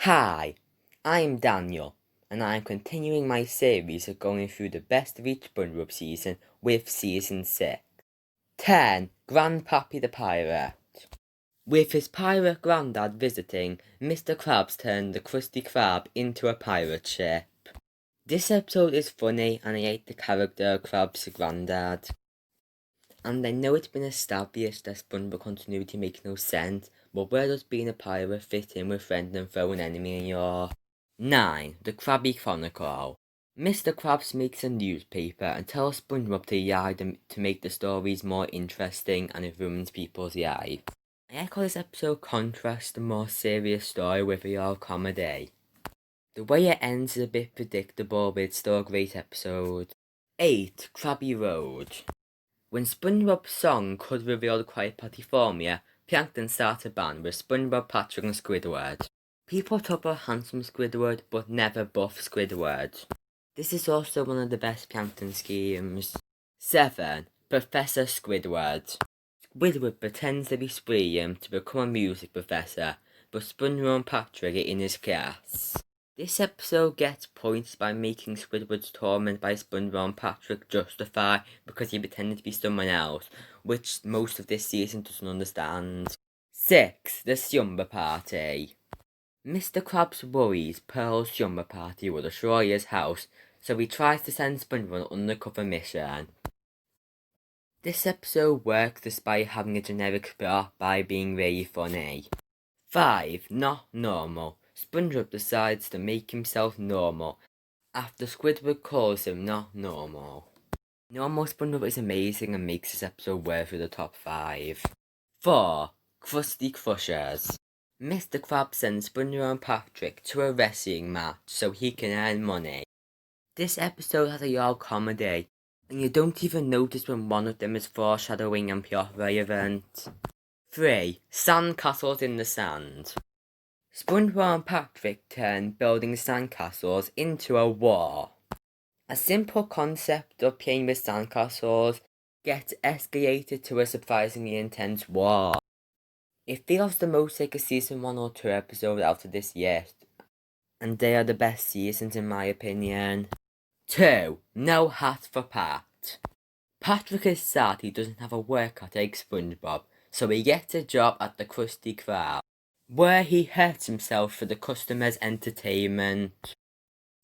Hi, I'm Daniel, and I'm continuing my series of going through the best of each Spongebob season with Season 6. 10. Grandpappy the Pirate. With his pirate granddad visiting, Mr. Krabs turned the Krusty Krab into a pirate ship. This episode is funny, and I hate the character of Krabs' granddad. And I know it's been established that SpongeBob continuity makes no sense, but where does being a pirate fit in with friend and foe and enemy in your... 9. The Krabby Chronicle. Mr. Krabs makes a newspaper and tells SpongeBob to hide them to make the stories more interesting, and it ruins people's lives. I call this episode contrast the more serious story with a comedy. The way it ends is a bit predictable, but it's still a great episode. 8. Krabby Road. When SpongeBob's song could reveal the Quiet Party formula, Plankton started a band with SpongeBob, Patrick and Squidward. People talk about handsome Squidward, but never buff Squidward. This is also one of the best Plankton schemes. 7. Professor Squidward. Squidward pretends to be brilliant to become a music professor, but SpongeBob and Patrick are in his class. This episode gets points by making Squidward's torment by SpongeBob and Patrick justify because he pretended to be someone else, which most of this season doesn't understand. 6. The Slumber Party. Mr. Krabs worries Pearl's slumber party will destroy his house, so he tries to send SpongeBob on an undercover mission. This episode works despite having a generic plot by being really funny. 5. Not Normal. SpongeBob decides to make himself normal after Squidward calls him not normal. Normal SpongeBob is amazing and makes this episode worthy of the top 5. 4. Krusty Crushers. Mr. Krabs sends SpongeBob and Patrick to a wrestling match so he can earn money. This episode has a comedy, and you don't even notice when one of them is foreshadowing and plot relevant. 3. Sandcastles in the Sand. SpongeBob and Patrick turn building sandcastles into a war. A simple concept of playing with sandcastles gets escalated to a surprisingly intense war. It feels the most like a season 1 or 2 episode out of this yet, and they are the best seasons in my opinion. 2. No Hat for Pat. Patrick is sad he doesn't have a work at like SpongeBob, so he gets a job at the Krusty Krab, where he hurts himself for the customers' entertainment.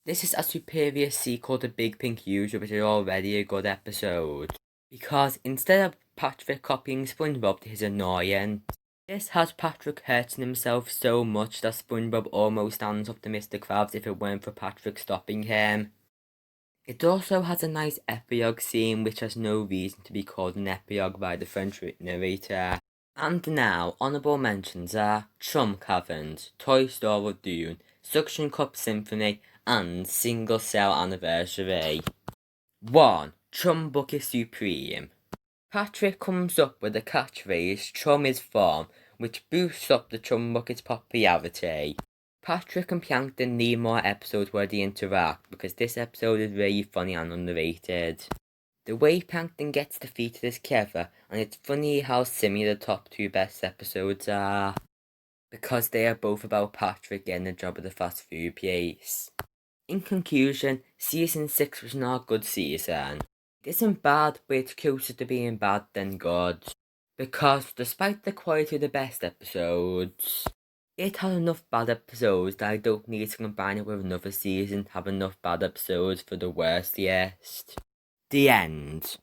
This is a superior sequel to Big Pink Usual, which is already a good episode, because instead of Patrick copying SpongeBob to his annoyance, this has Patrick hurting himself so much that SpongeBob almost stands up to Mr. Krabs if it weren't for Patrick stopping him. It also has a nice epilogue scene which has no reason to be called an epilogue by the French narrator. And now, honourable mentions are Chum Caverns, Toy Story Dune, Suction Cup Symphony, and Single Cell Anniversary. 1. Chum Bucket Supreme. Patrick comes up with the catchphrase Chum is Form, which boosts up the Chum Bucket's popularity. Patrick and Plankton need more episodes where they interact because this episode is really funny and underrated. The way Plankton gets defeated is clever, and it's funny how similar the top 2 best episodes are, because they are both about Patrick getting a job at the fast food place. In conclusion, season 6 was not a good season. It isn't bad, but it's closer to being bad than good, because despite the quality of the best episodes, it had enough bad episodes that I don't need to combine it with another season to have enough bad episodes for the worst list. The end.